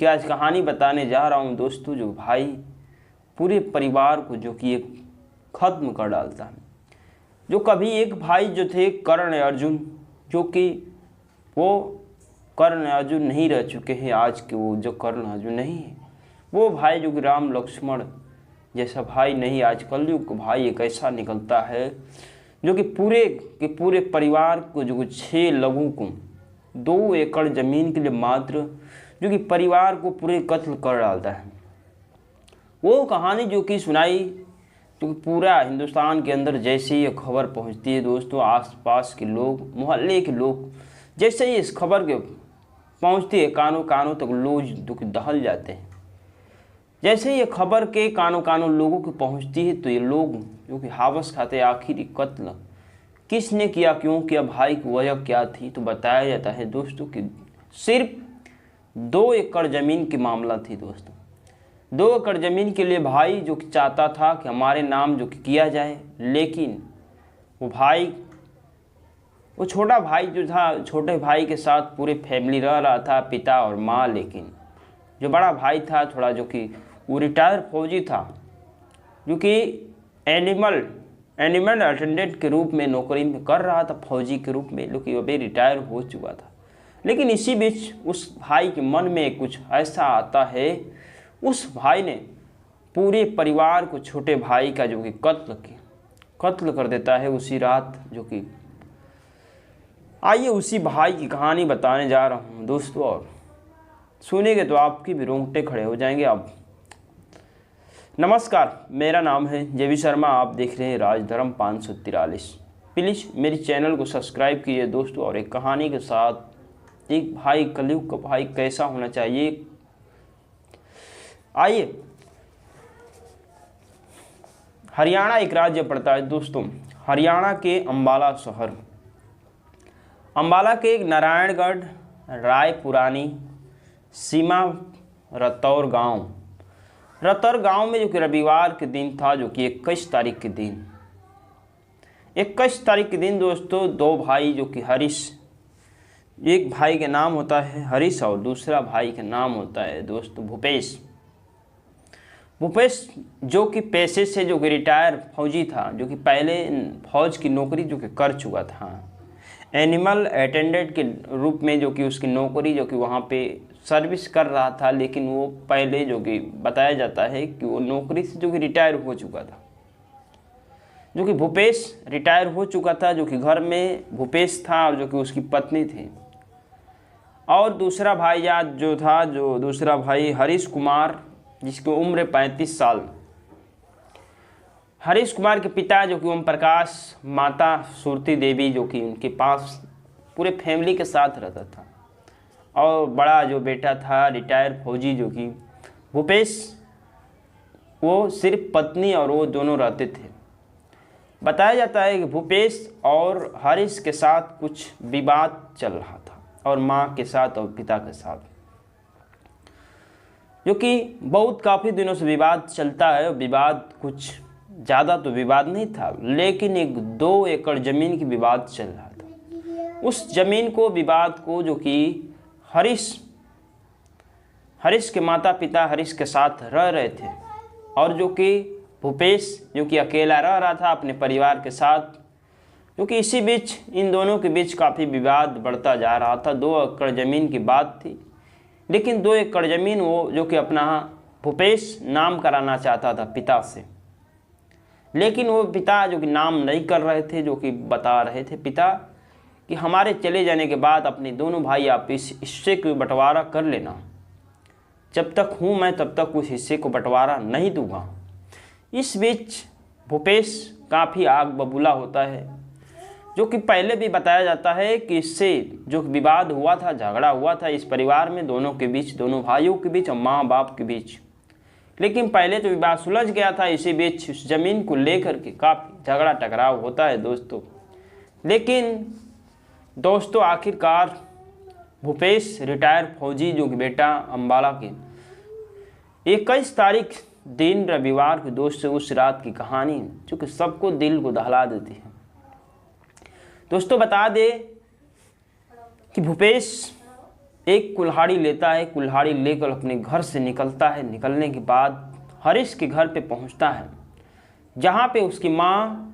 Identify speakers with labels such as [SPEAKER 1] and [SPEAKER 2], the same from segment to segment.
[SPEAKER 1] कि आज कहानी बताने जा रहा हूँ दोस्तों, जो भाई पूरे परिवार को जो कि एक खत्म कर डालता है। जो कभी एक भाई जो थे कर्ण अर्जुन, जो कि वो कर्ण अर्जुन नहीं रह चुके हैं आज के, वो जो कर्ण अर्जुन नहीं है वो भाई जो कि राम लक्ष्मण जैसा भाई नहीं, आज कलयुग का भाई एक ऐसा निकलता है जो कि पूरे के पूरे परिवार को जो 6 लोगों को 2 एकड़ ज़मीन के लिए मात्र जो कि परिवार को पूरे कत्ल कर डालता है। वो कहानी जो कि सुनाई, जो कि पूरा हिंदुस्तान के अंदर जैसे ही ये खबर पहुंचती है दोस्तों, आसपास के लोग, मोहल्ले के लोग, जैसे ही इस खबर के पहुंचती है कानों कानों तक लोग जो कि दहल जाते हैं। जैसे ही ये खबर के कानों कानों लोगों की पहुंचती है तो ये लोग जो कि हावस खाते आखिर कत्ल किसने किया, क्यों किया, भाई की वजह क्या थी, तो बताया जाता है दोस्तों कि सिर्फ 2 एकड़ ज़मीन की मामला थी दोस्तों। 2 एकड़ ज़मीन के लिए भाई जो कि चाहता था कि हमारे नाम जो कि किया जाए, लेकिन वो भाई, वो छोटा भाई जो था, छोटे भाई के साथ पूरे फैमिली रह रहा था, पिता और माँ। लेकिन जो बड़ा भाई था थोड़ा, जो कि वो रिटायर फौजी था, जो कि एनिमल अटेंडेंट के रूप में नौकरी में कर रहा था, फौजी के रूप में, जो कि अभी रिटायर हो चुका था। लेकिन इसी बीच उस भाई के मन में कुछ ऐसा आता है, उस भाई ने पूरे परिवार को, छोटे भाई का जो कि कत्ल कर देता है उसी रात। जो कि आइए उसी भाई की कहानी बताने जा रहा हूँ दोस्तों, और सुनेंगे तो आपकी भी रोंगटे खड़े हो जाएंगे। अब नमस्कार, मेरा नाम है जेवी शर्मा, आप देख रहे हैं राजधर्म 543। प्लीज़ मेरी चैनल को सब्सक्राइब कीजिए दोस्तों, और एक कहानी के साथ एक भाई, कलयुग का भाई कैसा होना चाहिए। आइए, हरियाणा एक राज्य पड़ता है दोस्तों। हरियाणा के अंबाला शहर, अंबाला के एक नारायणगढ़ रायपुरानी सीमा रतौर गांव में जो कि रविवार के दिन था, जो कि 21 तारीख के दिन दोस्तों, 2 भाई जो कि हरीश, एक भाई के नाम होता है हरीश और दूसरा भाई का नाम होता है दोस्तों भूपेश जो कि पेशे से जो कि रिटायर फौजी था, जो कि पहले फौज की नौकरी जो कि कर चुका था, एनिमल अटेंडेंट के रूप में जो कि उसकी नौकरी जो कि वहाँ पे सर्विस कर रहा था। लेकिन वो पहले जो कि बताया जाता है कि वो नौकरी से जो कि रिटायर हो चुका था, जो कि भूपेश रिटायर हो चुका था, जो कि घर में भूपेश था और जो कि उसकी पत्नी थी, और दूसरा भाईजान जो था, जो दूसरा भाई हरीश कुमार, जिसकी उम्र 35 साल। हरीश कुमार के पिता जो कि ओम प्रकाश, माता सुरती देवी जो कि उनके पास पूरे फैमिली के साथ रहता था, और बड़ा जो बेटा था रिटायर फौजी जो कि भूपेश, वो सिर्फ पत्नी और वो दोनों रहते थे। बताया जाता है कि भूपेश और हरीश के साथ कुछ विवाद चल रहा था, और माँ के साथ और पिता के साथ, जो कि बहुत काफ़ी दिनों से विवाद चलता है। विवाद कुछ ज़्यादा तो विवाद नहीं था, लेकिन एक 2 एकड़ ज़मीन की विवाद चल रहा था। उस ज़मीन को, विवाद को जो कि हरीश के माता पिता हरीश के साथ रह रहे थे, और जो कि भूपेश जो कि अकेला रह रहा था अपने परिवार के साथ, जो कि इसी बीच इन दोनों के बीच काफ़ी विवाद बढ़ता जा रहा था। 2 एकड़ ज़मीन की बात थी, लेकिन 2 एकड़ ज़मीन वो जो कि अपना भूपेश नाम कराना चाहता था पिता से, लेकिन वो पिता जो कि नाम नहीं कर रहे थे, जो कि बता रहे थे पिता कि हमारे चले जाने के बाद अपने दोनों भाई आप इस हिस्से को बंटवारा कर लेना, जब तक हूँ मैं तब तक उस हिस्से को बंटवारा नहीं दूंगा। इस बीच भूपेश काफ़ी आग बबूला होता है, जो कि पहले भी बताया जाता है कि इससे जो विवाद हुआ था, झगड़ा हुआ था इस परिवार में, दोनों के बीच, दोनों भाइयों के बीच और माँ बाप के बीच। लेकिन पहले तो विवाद सुलझ गया था, इसी बीच उस ज़मीन को लेकर के काफ़ी झगड़ा टकराव होता है दोस्तों। लेकिन दोस्तों आखिरकार भूपेश रिटायर फौजी जो कि बेटा अंबाला के 21 तारीख दिन रविवार को दोस्तों, उस रात की कहानी जो कि सबको दिल को दहला देती है। दोस्तों बता दे कि भूपेश एक कुल्हाड़ी लेता है, कुल्हाड़ी लेकर अपने घर से निकलता है। निकलने के बाद हरीश के घर पे पहुंचता है, जहाँ पे उसकी माँ,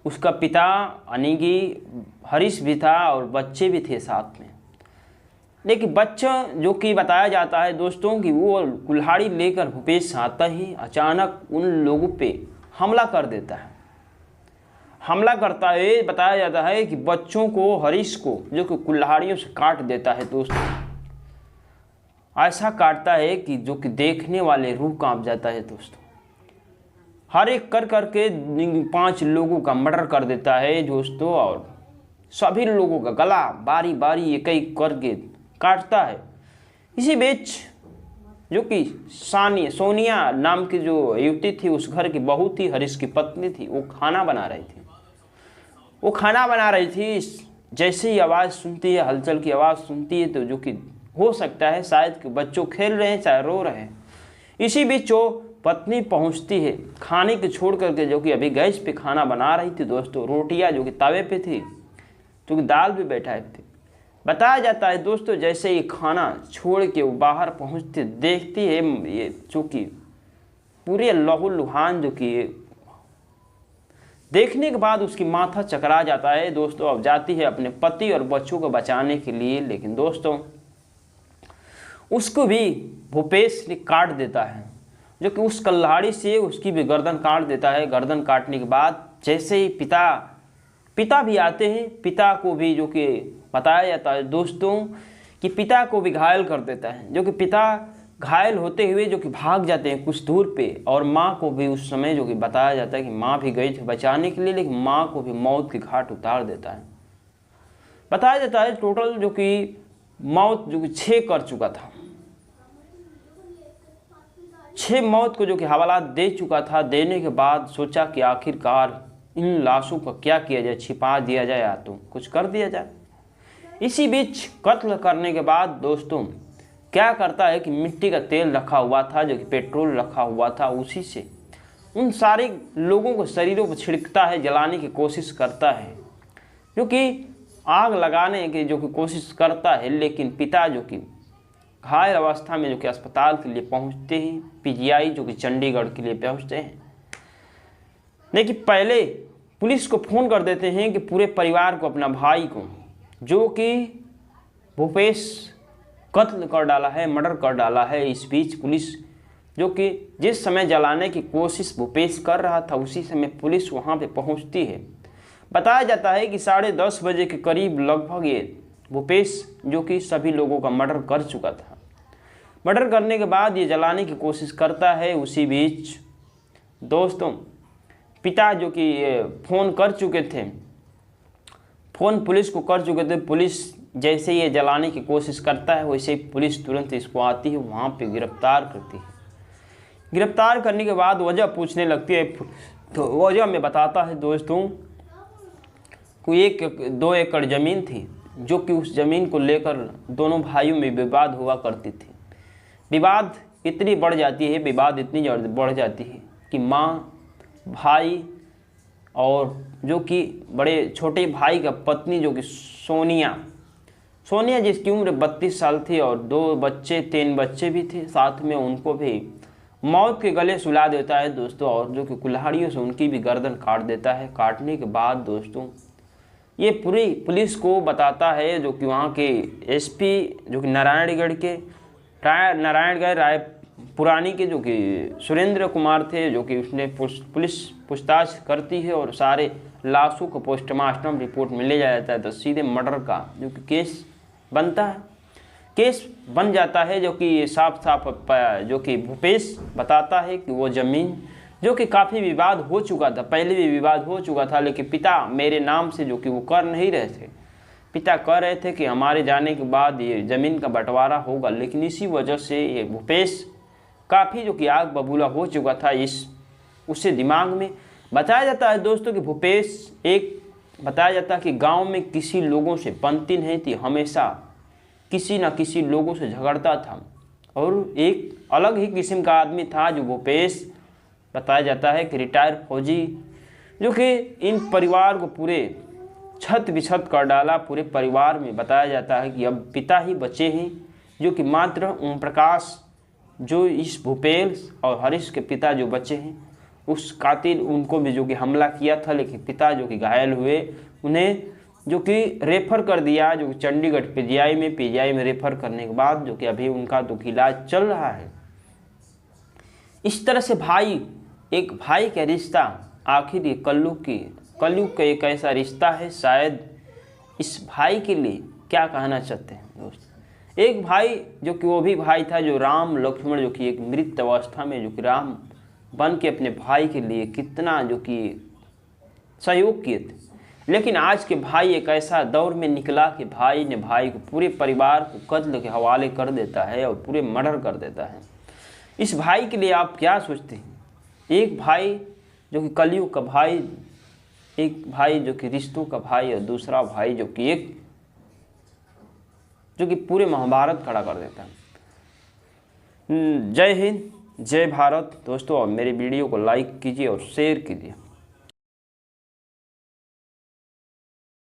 [SPEAKER 1] उसका पिता यानी कि हरीश भी था और बच्चे भी थे साथ में। लेकिन बच्चा जो कि बताया जाता है दोस्तों कि वो कुल्हाड़ी लेकर भूपेश आता ही अचानक उन लोगों पे हमला कर देता है। हमला करता है, बताया जाता है कि बच्चों को, हरीश को जो कि कुल्हाड़ियों से काट देता है दोस्तों। ऐसा काटता है कि जो कि देखने वाले रूह कांप जाता है दोस्तों। हर एक कर करके 5 लोगों का मर्डर कर देता है दोस्तों, और सभी लोगों का गला बारी बारी एक एक करके काटता है। इसी बीच जो कि सोनिया नाम की जो युवती थी, उस घर की बहू थी, हरीश की पत्नी थी, वो खाना बना रही थी। वो खाना बना रही थी, जैसे ही आवाज़ सुनती है, हलचल की आवाज़ सुनती है, तो जो कि हो सकता है शायद कि बच्चों खेल रहे हैं चाहे रो रहे हैं। इसी बीच जो पत्नी पहुंचती है खाने के छोड़ करके, जो कि अभी गैस पे खाना बना रही थी दोस्तों, रोटियां जो कि तवे पे थी, जो कि दाल भी बैठाए थे। बताया जाता है दोस्तों जैसे ही खाना छोड़ के वो बाहर पहुंचती, देखती है ये जो कि पूरे लहूलुहान, जो कि देखने के बाद उसकी माथा चकरा जाता है दोस्तों। अब जाती है अपने पति और बच्चों को बचाने के लिए, लेकिन दोस्तों उसको भी भूपेश ने काट देता है, जो कि उस कुल्हाड़ी से उसकी भी गर्दन काट देता है। गर्दन काटने के बाद जैसे ही पिता भी आते हैं, पिता को भी जो कि बताया जाता है दोस्तों कि पिता को भी घायल कर देता है, जो कि पिता घायल होते हुए जो कि भाग जाते हैं कुछ दूर पे। और माँ को भी उस समय जो कि बताया जाता है कि माँ भी गई थी बचाने के लिए, लेकिन माँ को भी मौत के घाट उतार देता है। बताया जाता है टोटल जो कि मौत जो कि 6 कर चुका था, 6 मौत को जो कि हवाला दे चुका था। देने के बाद सोचा कि आखिरकार इन लाशों का क्या किया जाए, छिपा दिया जाए या तो कुछ कर दिया जाए। इसी बीच कत्ल करने के बाद दोस्तों क्या करता है कि मिट्टी का तेल रखा हुआ था, जो कि पेट्रोल रखा हुआ था, उसी से उन सारे लोगों को शरीरों पर छिड़कता है, जलाने की कोशिश करता है, जो कि आग लगाने की जो कि कोशिश करता है। लेकिन पिता जो कि घायल अवस्था में जो कि अस्पताल के लिए पहुंचते हैं, पीजीआई जो कि चंडीगढ़ के लिए पहुंचते हैं। लेकिन पहले पुलिस को फ़ोन कर देते हैं कि पूरे परिवार को, अपना भाई को जो कि भूपेश कत्ल कर डाला है, मर्डर कर डाला है। इस बीच पुलिस जो कि जिस समय जलाने की कोशिश भूपेश कर रहा था, उसी समय पुलिस वहां पे पहुंचती है। बताया जाता है कि 10:30 बजे के करीब लगभग ये भूपेश जो कि सभी लोगों का मर्डर कर चुका था। मर्डर करने के बाद ये जलाने की कोशिश करता है। उसी बीच दोस्तों पिता जो कि फ़ोन कर चुके थे, फ़ोन पुलिस को कर चुके थे। पुलिस जैसे ये जलाने की कोशिश करता है, वैसे ही पुलिस तुरंत इसको आती है, वहाँ पे गिरफ्तार करती है। गिरफ्तार करने के बाद वजह पूछने लगती है, तो वजह में बताता है दोस्तों कोई 1-2 एकड़ ज़मीन थी, जो कि उस ज़मीन को लेकर दोनों भाइयों में विवाद हुआ करती थी। विवाद इतनी बढ़ जाती है, विवाद इतनी बढ़ जाती है कि माँ, भाई और जो कि बड़े छोटे भाई का पत्नी जो कि सोनिया जिसकी उम्र 32 साल थी और 3 बच्चे भी थे साथ में, उनको भी मौत के गले सुला देता है दोस्तों। और जो कि कुल्हाड़ियों से उनकी भी गर्दन काट देता है। काटने के बाद दोस्तों ये पूरी पुलिस को बताता है, जो कि वहाँ के एसपी जो कि नारायणगढ़ रायपुरानी के जो कि सुरेंद्र कुमार थे, जो कि उसने पुलिस पूछताछ करती है और सारे लाशों को पोस्टमार्टम रिपोर्ट में ले जाया जाता है। तो सीधे मर्डर का जो कि केस बनता है, केस बन जाता है। जो कि साफ जो कि भूपेश बताता है कि वो ज़मीन जो कि काफ़ी विवाद हो चुका था, पहले भी विवाद हो चुका था, लेकिन पिता मेरे नाम से जो कि वो कर नहीं रहे थे। पिता कह रहे थे कि हमारे जाने के बाद ये ज़मीन का बंटवारा होगा, लेकिन इसी वजह से ये भूपेश काफ़ी जो कि आग बबूला हो चुका था उससे दिमाग में। बताया जाता है दोस्तों कि भूपेश बताया जाता है कि गांव में किसी लोगों से बनती नहीं थी, हमेशा किसी न किसी लोगों से झगड़ता था और एक अलग ही किस्म का आदमी था जो भूपेश। बताया जाता है कि रिटायर फौजी जो कि इन परिवार को पूरे छत बिछत कर डाला पूरे परिवार में। बताया जाता है कि अब पिता ही बचे हैं, जो कि मात्र ओम प्रकाश, जो इस भूपेल और हरीश के पिता जो बचे हैं, उस कातिल उनको भी जो कि हमला किया था, लेकिन पिता जो कि घायल हुए, उन्हें जो कि रेफर कर दिया, जो कि चंडीगढ़ पीजीआई में रेफर करने के बाद जो कि अभी उनका तो इलाज चल रहा है। इस तरह से एक भाई का रिश्ता, आखिर ये कलयुग का एक ऐसा रिश्ता है। शायद इस भाई के लिए क्या कहना चाहते हैं दोस्त। एक भाई जो कि वो भी भाई था जो राम लक्ष्मण, जो कि एक मृत अवस्था में जो कि राम बन के अपने भाई के लिए कितना जो कि सहयोग किए थे। लेकिन आज के भाई एक ऐसा दौर में निकला कि भाई ने भाई को, पूरे परिवार को कत्ल के हवाले कर देता है और पूरे मर्डर कर देता है। इस भाई के लिए आप क्या सोचते हैं? एक भाई जो कि कलयुग का भाई, एक भाई जो कि रिश्तों का भाई, और दूसरा भाई जो कि पूरे महाभारत खड़ा कर देता है। जय हिंद, जय भारत दोस्तों। और मेरे वीडियो को लाइक कीजिए और शेयर कीजिए।